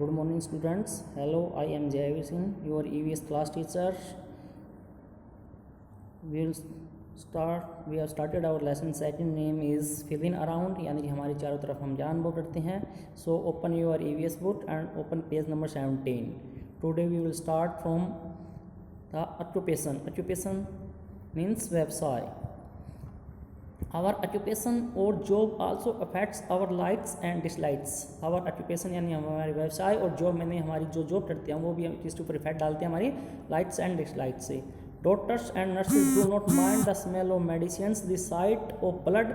Good morning, students. Hello, I am Jaiveer Singh, your EVS class teacher. We have started our lesson. Second name is fill in around, यानी कि हमारी चारों तरफ हम जान वो करते हैं. So open your EVS book and open page number 17. Today we will start from the occupation. Occupation means व्यवसाय. Our occupation और job also affects our likes and dislikes. Our occupation यानी हमारे व्यवसाय और जॉब में हमारी जो जॉब करते हैं वो भी इसके ऊपर इफेक्ट डालते हैं हमारी likes and dislikes से. Doctors and nurses do not mind the smell of medicines, the sight of blood,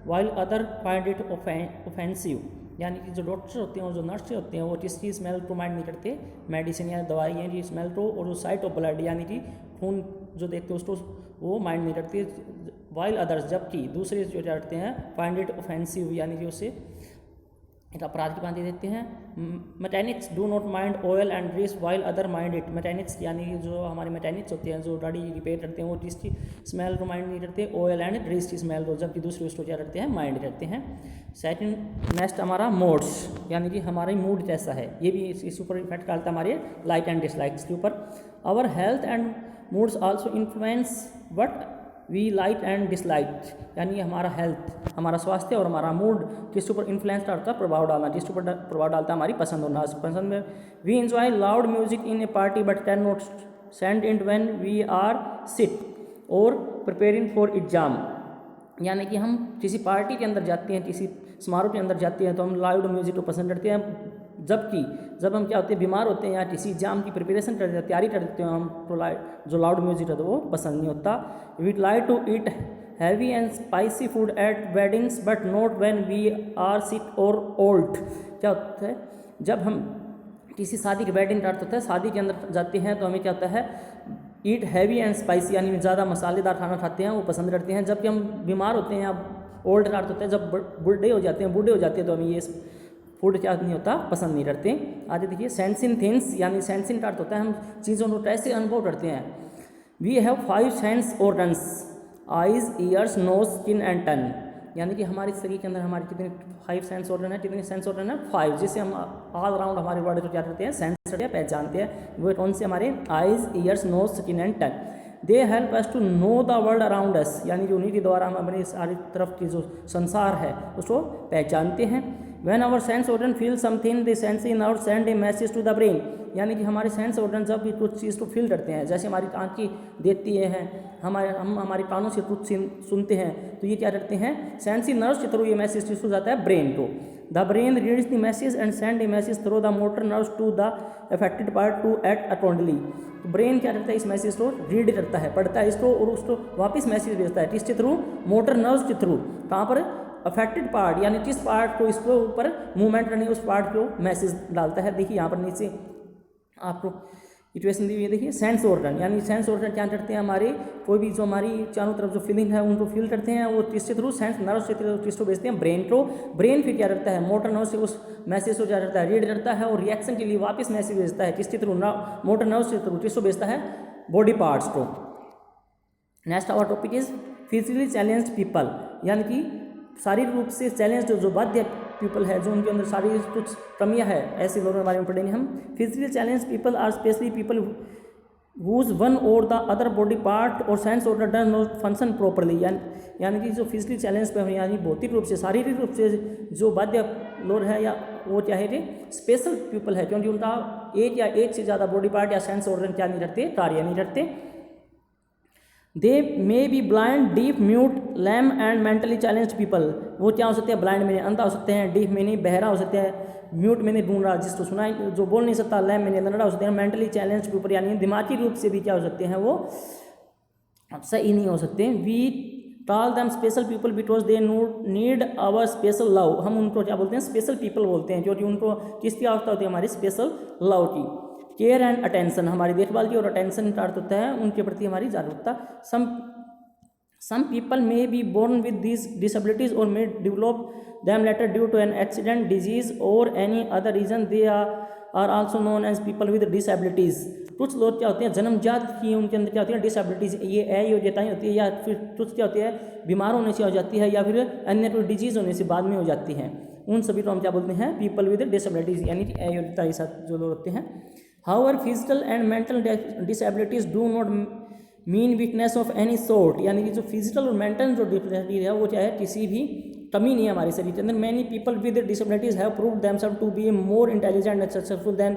while others find it offensive. यानी कि जो डॉक्टर होते हैं और जो नर्स होते हैं वो किसकी स्मेल को माइंड नहीं करते, मेडिसिन या दवाई की स्मेल को, और जो साइट ऑफ ब्लड यानी कि खून जो देखते हैं उसको वो माइंड नहीं करते. वाइल अदर्स जबकि दूसरे जो करते हैं फाइंड इट ऑफेंसिव यानी कि उसे एक अपराध की भांति देखते हैं. Mechanics do not mind oil and grease while other mind it. Mechanics यानी कि जो हमारे मैकेनिक्स होते हैं जो गाड़ी रिपेयर करते हैं वो किसकी स्मेल को माइंड नहीं करते, ऑयल एंड ग्रीस की स्मेल को, जबकि दूसरे उसको क्या करते हैं माइंड करते हैं. सेकंड नेक्स्ट हमारा मोड्स यानी कि हमारा मूड कैसा है, ये भी इस ऊपर इफेक्ट डालता है हमारे लाइक एंड डिसलाइक्स के ऊपर. Our health and moods also influence what we like and dislike. यानी हमारा हेल्थ, हमारा स्वास्थ्य और हमारा मूड किसके ऊपर इन्फ्लुएंस डालता है, प्रभाव डालना, जिसके ऊपर प्रभाव डालता है हमारी पसंद और नापसंद में. We enjoy loud music in a party but can not stand it when we are sit or preparing for exam. यानी कि हम किसी पार्टी के अंदर जाते हैं, किसी समारोह के अंदर जाते हैं तो हम लाउड म्यूजिक को पसंद करते हैं, जबकि जब हम क्या होते हैं बीमार होते हैं या किसी एग्जाम की प्रिपरेशन करते हैं, तैयारी करते हैं, हम तो जो लाउड म्यूजिक है तो वो पसंद नहीं होता. We like to eat heavy and spicy food at weddings but not when we are sick or old. क्या होता है जब हम किसी शादी की वेडिंग करते होता है, शादी के अंदर जाते हैं तो हमें क्या होता है ईट हैवी एंड स्पाइसी यानी ज़्यादा मसालेदार खाना खाते हैं वो पसंद करते हैं, जबकि हम बीमार होते हैं या ओल्ड रात होते हैं, जब बूढ़े हो जाते हैं तो हमें ये फूड क्या नहीं होता पसंद नहीं करते. आगे देखिए सेंसिंग थिंग्स यानी सेंसिंग का अर्थ होता है हम चीज़ों को कैसे अनुभव करते हैं. We have 5 sense organs eyes ears nose skin and tongue. यानी कि हमारे शरीर के अंदर हमारे कितने 5 सेंस ऑर्गन है, कितने सेंस ऑर्गन है 5, जिससे हम ऑल अराउंड हमारे बॉडी को क्या करते हैं सेंस पहचानते हैं. वो कौन से हमारे eyes ears nose skin and tongue. They help us to know the world around us. यानी कि उन्हीं के द्वारा हम अपनी सारी तरफ की जो संसार है उसको पहचानते हैं. When our sense organ feel something, the sensory nerve send a message to the brain. यानी कि हमारे सेंस ऑर्गन जब भी कुछ चीज़ को फील करते हैं, जैसे हमारी आँखें देखती हैं, हम हमारे कानों से कुछ सुनते हैं, तो ये क्या करते हैं सेंसरी नर्व्स के थ्रू ये मैसेज किसको जाता है ब्रेन को. The brain reads the message and send a message through the motor nerves to the affected part to act accordingly. तो ब्रेन क्या करता है इस मैसेज को रीड करता है, पढ़ता है इसको और उसको वापस मैसेज भेजता है किसके थ्रू, मोटर नर्व्स के थ्रू. कहाँ पर अफेक्टेड पार्ट यानी जिस पार्ट को इसके ऊपर मूवमेंट करनी है उस पार्ट को मैसेज डालता है. देखिए यहाँ पर नीचे आपको इक्वेशन दी हुई है, देखिए सेंस ऑर्गन यानी सेंस ऑर्गन क्या करते हैं हमारे कोई भी जो हमारी चारों तरफ जो फीलिंग है उनको फील करते हैं, वो किसके थ्रू सेंस नर्व से किसको भेजते हैं ब्रेन को. ब्रेन फिर क्या करता है मोटर नर्व से उस मैसेज को क्या करता है रीड करता है और रिएक्शन के लिए वापस मैसेज भेजता है किसके थ्रू, मोटर नर्व से थ्रू किसको भेजता है बॉडी पार्ट्स को. Next our topic is physically challenged people. यानी कि शारीरिक रूप से चैलेंज जो बाध्य पीपल है, जो उनके अंदर शारीरिक कुछ कमियां है, ऐसे लोगों के बारे में पढ़ेंगे हम. Physically challenge people are specially people whose one or the other body part or sense organ does not function properly. यानी कि जो फिजिकली चैलेंज पे यानी भौतिक रूप से शारीरिक रूप से जो बाध्य लोग है या वो क्या है स्पेशल पीपल है, क्योंकि उनका एक या एक से ज़्यादा बॉडी पार्ट या सेंस ऑर्गन क्या नहीं करते, कार्य नहीं करते. They may be blind deaf mute lame and mentally challenge people. वो क्या हो सकते हैं ब्लाइंड मैंने अंधा हो सकते हैं, डीफ मैंने बहरा हो सकते हैं, म्यूट मैंने ढूंढ रहा जिसको सुना जो बोल नहीं सकता, लैम मैंने लंगड़ा हो सकते हैं, मेंटली चैलेंज पीपल यानी दिमागी रूप से भी क्या हो सकते हैं वो सही नहीं हो सकते. We call them special people because they need our special love. हम उनको क्या बोलते हैं स्पेशल पीपल बोलते हैं, क्योंकि उनको किसकी आवश्यकता होती है हमारी स्पेशल लव की. केयर एंड अटेंशन हमारी देखभाल की और अटेंशन का अर्थ होता है उनके प्रति हमारी जागरूकता. Some people may be born with these disabilities और may develop them later due to an accident disease और any other reason. They are also known as people with disabilities. कुछ लोग क्या होते हैं जन्मजात की उनके अंदर क्या होती है डिसेबिलिटीज़, ये अयोग्यताएँ होती है, या फिर कुछ क्या होती है बीमार होने से हो जाती है, या फिर अन्य कोई डिजीज़ होने से बाद में हो जाती है. उन सभी को हम क्या बोलते हैं, पीपल विद डिसेबिलिटीज़ यानी कि अयोग्यता के साथ जो लोग होते हैं। However physical and mental disabilities do not mean weakness of any sort, यानी कि जो फिजिकल और मेंटल जो डिसेबिलिटी है वो क्या है, किसी भी कमी नहीं है हमारे शरीर के अंदर। Many people with disabilities have proved themselves to be more intelligent and successful than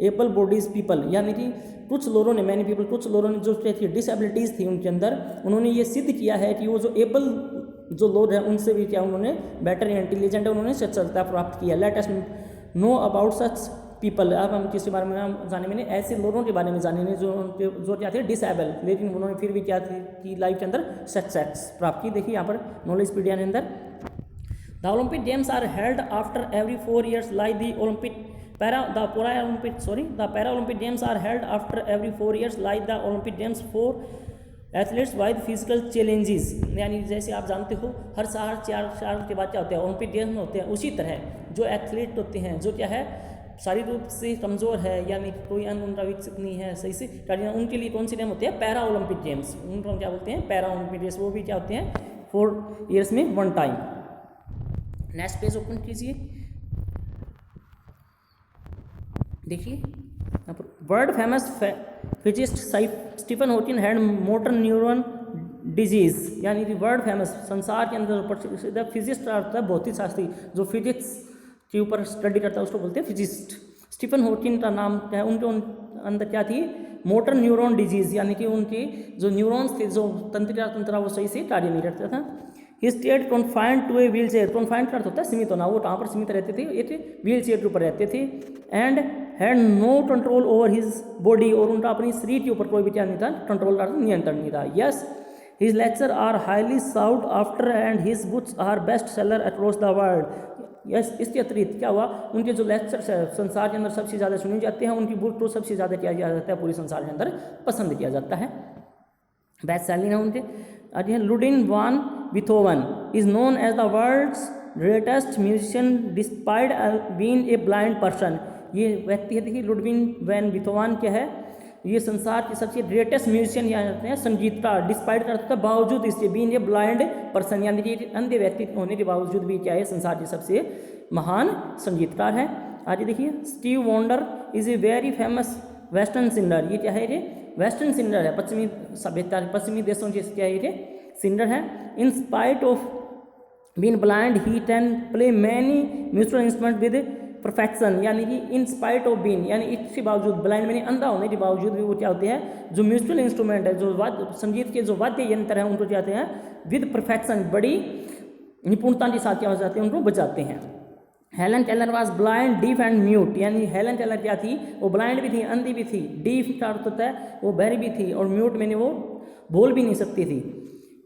able bodies people, यानी कि कुछ लोगों ने, मैनी पीपल, कुछ लोगों ने जो थी डिसेबिलिटीज़ थी उनके अंदर, उन्होंने ये सिद्ध किया है कि वो जो एबल जो लोग हैं उनसे भी क्या उन्होंने बेटर इंटेलिजेंट है, उन्होंने सक्षमता प्राप्त किया। Let us know about such people, अब हम किसके बारे में हम जाने में, ऐसे लोगों के बारे में जानेंगे जो क्या थे डिसेबल, लेकिन उन्होंने फिर भी क्या थी कि लाइफ के अंदर सक्सेस प्राप्त की। देखिए यहाँ पर नॉलेजपीडिया के अंदर, the Olympic games are held after every 4 years like the Paralympic games are held after every 4 years like the Olympic games for athletes with physical challenges, यानी जैसे आप जानते हो हर साल 4 साल के बाद क्या होता है, ओलंपिक गेम्स होते हैं, उसी तरह जो एथलीट होते हैं जो क्या है शारीरिक रूप से कमज़ोर है यानी कोई अंग उनका विकसित नहीं है सही से, उनके लिए कौन सी गेम होती है, पैरा ओलंपिक गेम्स, उनको हम क्या बोलते हैं, पैरा ओलंपिक गेम्स, वो भी क्या होते हैं 4 years में 1 time। नेक्स्ट पेज ओपन कीजिए, देखिए यहाँ पर world famous physicist Stephen Hawking had motor neuron disease, यानी कि वर्ल्ड फेमस संसार के अंदर प्रसिद्ध फिजिस्ट होता है भौतिक शास्त्री जो फिजिक्स के ऊपर स्टडी करता है उसको बोलते हैं फिजिस्ट। स्टीफन हॉकिंग का नाम है, उनके अंदर क्या थी, मोटर न्यूरॉन डिजीज, यानी कि उनकी जो न्यूरॉन्स थे, जो तंत्रिका वो सही से कार्य नहीं करता था। He stayed confined to a wheel chair, confined का अर्थ होता है सीमित होना, वो कहाँ पर सीमित रहते थे, ये व्हील चेयर के ऊपर रहते थे। And had no control over his body, और उनका अपनी शरीर के ऊपर कोई भी क्या नहीं था, कंट्रोल का नियंत्रण नहीं था। Yes his lecture are highly sought after and his books are best seller across the world. Yes इसके अतिरिक्त क्या हुआ, उनके जो लेक्चर्स है संसार के अंदर सबसे ज़्यादा सुने जाते हैं, उनकी बुक तो सबसे ज़्यादा किया जाता है पूरे संसार के अंदर पसंद किया जाता है, बेस्ट सेलिंग है उनके। Ludwig van Beethoven is known as the world's greatest musician despite being a blind person. ये व्यक्ति है, देखिए लुडविन वैन बीथोवन क्या है, ये संसार के सबसे ग्रेटेस्ट म्यूजिशियन यहाँ जाते हैं, संगीतकार, डिस्पाइट करता है बावजूद इसके बीइंग ए ब्लाइंड पर्सन, यानी कि अंधे व्यक्ति होने के बावजूद भी क्या है संसार के सबसे महान संगीतकार है। आगे देखिए Steve wonder is a very famous western singer, ये क्या है, ये वेस्टर्न सिंगर है, पश्चिमी सभ्यता पश्चिमी देशों के क्या है, ये सिंगर है। In spite of being blind he can play many musical instrument with perfection, यानी कि इन स्पाइट ऑफ बीइंग, यानी इसके बावजूद ब्लाइंड मैंने अंधा होने के बावजूद भी वो क्या होते हैं, जो म्यूजिकल इंस्ट्रूमेंट है, जो वाद्य संगीत के जो वाद्य यंत्र हैं उनको क्या होते हैं विद परफेक्शन, बड़ी निपुणता के साथ क्या हो जाते हैं, उनको बजाते हैं। Helen Taylor was blind deaf and mute, यानी हेलन टेलर क्या थी, वो ब्लाइंड भी थी, अंधी भी थी, डीफ का अर्थ होता है वो बहरी भी थी, और म्यूट मैंने वो बोल भी नहीं सकती थी।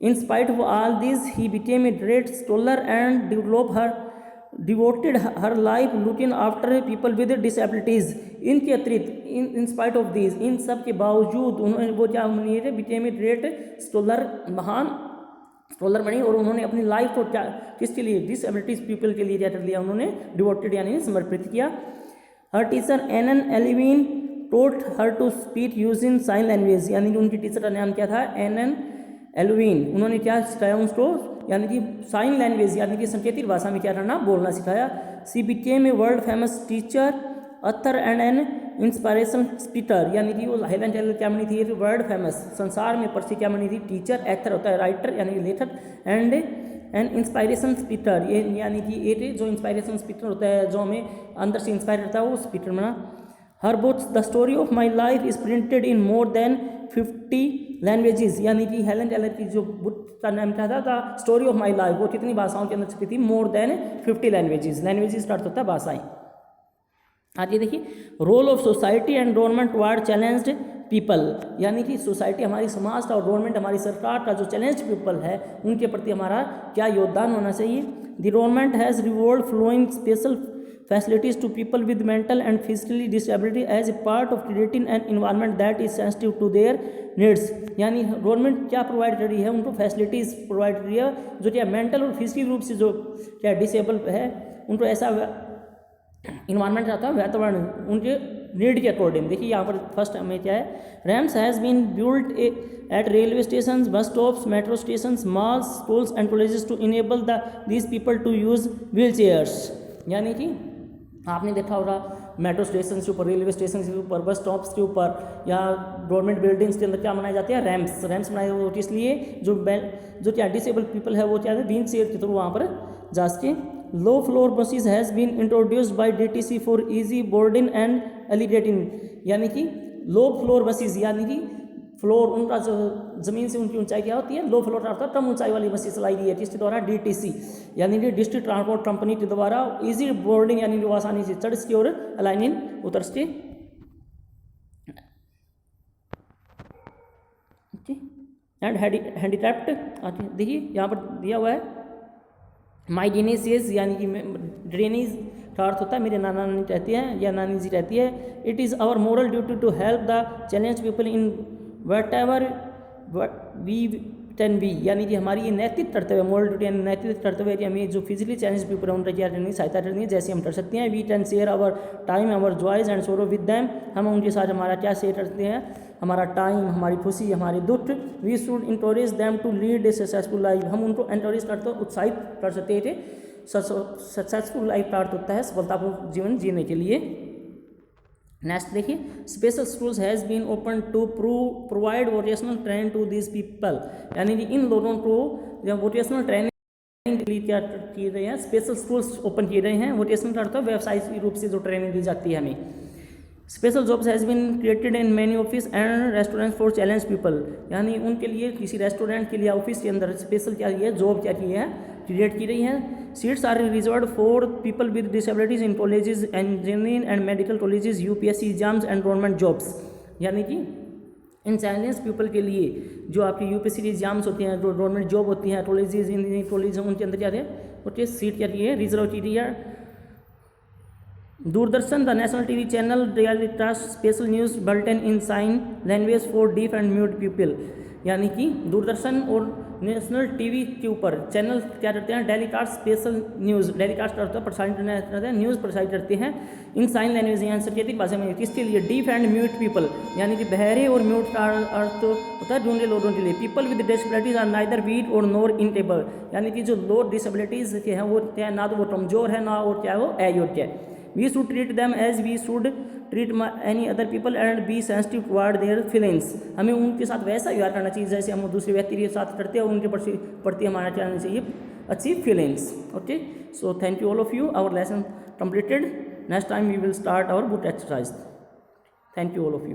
In spite of all this he became a great scholar and devoted her life looking after people with disabilities. इनके अतिरिक्त इन स्पाइट ऑफ दिस, इन सब के बावजूद उन्होंने वो क्या बनी, बिकेम ए ग्रेट स्कॉलर, महान स्कॉलर बनी, और उन्होंने अपनी लाइफ को क्या किसके लिए, डिसेबिलिटीज पीपल के लिए क्या कर लिया, उन्होंने डिवोटेड यानी समर्पित किया। Her teacher Anne Sullivan taught her to speak using sign language, यानी कि उनकी टीचर का नाम क्या था, एनन एलविन, उन्होंने क्या सिखाया उसको, यानी कि साइन लैंग्वेज यानी कि संकेतिक भाषा में क्या करना, बोलना सिखाया। She became a world famous teacher author and an inspiration speaker, यानी कि वो हेलन टेलर क्या बनी थी, वर्ल्ड फेमस संसार में प्रसिद्ध क्या बनी थी, टीचर, एथर होता है राइटर यानी कि लेखक, एंड एन इंस्पायरेशन स्पीकर, ये यानी कि ये जो इंस्पायरेशन स्पीकर होता है जो हमें अंदर से इंस्पायर करता है वो स्पीकर बना। Her books the story of my life is printed in more than 50 languages, यानी कि हेलन टेलर की जो बुक का नाम क्या था, the story of my life, वो कितनी भाषाओं के अंदर छपी थी, मोर देन 50 लैंग्वेजेस, लैंग्वेजेस का अर्थ होता है भाषाएं। आगे देखिए role of society and government toward challenged people, यानी कि सोसाइटी हमारी समाज का और गवर्नमेंट हमारी सरकार का जो चैलेंज पीपल है उनके प्रति हमारा क्या योगदान होना चाहिए। The government has revolve flowing special facilities to people with mental and physically disability as a part of creating an environment that is sensitive to their needs, यानी गवर्नमेंट क्या प्रोवाइड कर रही है, उनको फैसिलिटीज़ प्रोवाइड कर रही है जो क्या मेंटल और फिजिकल रूप से जो क्या डिसेबल है उनको ऐसा इन्वायरमेंट रहता है, वातावरण उनके नीड के अकॉर्डिंग। देखिए यहाँ पर फर्स्ट हमें क्या है, ramps has been built at railway station, bus stops, metro station, malls, schools and colleges to enable these people to use wheel chairs. यानी कि आपने देखा होगा मेट्रो स्टेशन के ऊपर, रेलवे स्टेशन के ऊपर, बस स्टॉप्स के ऊपर या गवर्नमेंट बिल्डिंग्स के अंदर क्या बनाए जाते हैं, रैम्प्स बनाए हुए होते हैं, इसलिए जो क्या डिसेबल पीपल है वो क्या है, व्हील चेयर के थ्रू वहाँ पर जा सके। Low floor buses has been introduced by DTC for easy boarding and elevating, यानी कि लो फ्लोर बसेज, यानी कि फ्लोर उनका जो ज़मीन से उनकी ऊंचाई क्या होती है, लो फ्लोर अर्थात कम ऊंचाई वाली बसें चलाई गई है, किसके द्वारा, DTC यानी कि डिस्ट्रिक्ट ट्रांसपोर्ट कंपनी के द्वारा इजी बोर्डिंग, यानी कि आसानी से चढ़ सके और अलाइनिंग उतर सके। एंड हैंडीक्राफ्ट, देखिए यहाँ पर दिया हुआ है माई जेनेसियस, यानी कि ड्रेनेज का अर्थ होता है मेरे नाना नानी रहती है या नानी जी रहती है। It is our moral duty to help the challenge people in whatever we can be, यानी कि हमारी ये नैतिक कर्तव्य, मोरल ड्यूटी यानी नैतिक कर्तव्य है कि हमें जो फिजिकली चैलेंज पीपल है उनका क्या करनी, सहायता करनी है जैसे हम कर सकते हैं। We can share our time, our joys and sorrow with them, हम उनके साथ हमारा क्या शेयर करते हैं, हमारा टाइम, हमारी खुशी, हमारे दुख। We should encourage them to lead a successful life, हम उनको एनकरेज करते उत्साहित कर सकते थे, सक्सेसफुल लाइफ का अर्थ होता है सफलतापूर्ण जीवन जीने के लिए। नेक्स्ट देखिए, special schools has been open to provide vocational training to this people, यानी कि इन लोगों को जब वोकेशनल ट्रेनिंग के लिए क्या किए गए हैं, स्पेशल स्कूल्स ओपन किए गए हैं। वोकेशनल का अर्थ है व्यावसायिक रूप से जो ट्रेनिंग दी जाती है हमें। Special jobs has been created in many office and restaurants for challenge people, यानी उनके लिए किसी रेस्टोरेंट के लिए ऑफिस के अंदर स्पेशल क्या की है, जॉब क्या की है, क्रिएट की रही है। Seats are reserved for people with disabilities in colleges, engineering and medical colleges, UPSC exams and government jobs, यानी कि इन चैलेंज पीपल के लिए जो आपके UPSC एग्जाम्स होते हैं, जो गवर्नमेंट जॉब होती हैं, कॉलेजेस, इंजीनियरिंग कॉलेज, उनके अंदर क्या है, होती सीट क्या की है, रिजर्व की रही है। Doordarshan the national TV channel telecast special news bulletin in sign language for deaf and mute people, यानी कि दूरदर्शन और नेशनल TV के ऊपर चैनल क्या करते हैं, टेलीकास्ट स्पेशल न्यूज़, टेलीकास्ट करते हैं, प्रसारित करते हैं, न्यूज़ प्रसारित करते हैं इन साइन लैंग्वेज, यानी सांकेतिक भाषा में, किसके लिए, डीफ एंड म्यूट पीपल, यानी कि बहरे और म्यूट का अर्थ होता है ढूंढे लोगों के लिए। People with disabilities are neither weak or nor incapable, यानी कि जो लो डिसेबिलिटीज के हैं वो क्या, ना तो वो कमजोर है ना और क्या वो अयोग्य है। We should treat them as we should treat any other people and be sensitive toward their feelings, हमें उनके साथ वैसा व्यवहार करना चाहिए जैसे हम दूसरे व्यक्ति के साथ करते हैं, उनके प्रति हमारा क्या होना चाहिए, अच्छी feelings. Okay, so thank you all of you, our lesson completed. Next time we will start our book exercise. Thank you all of you.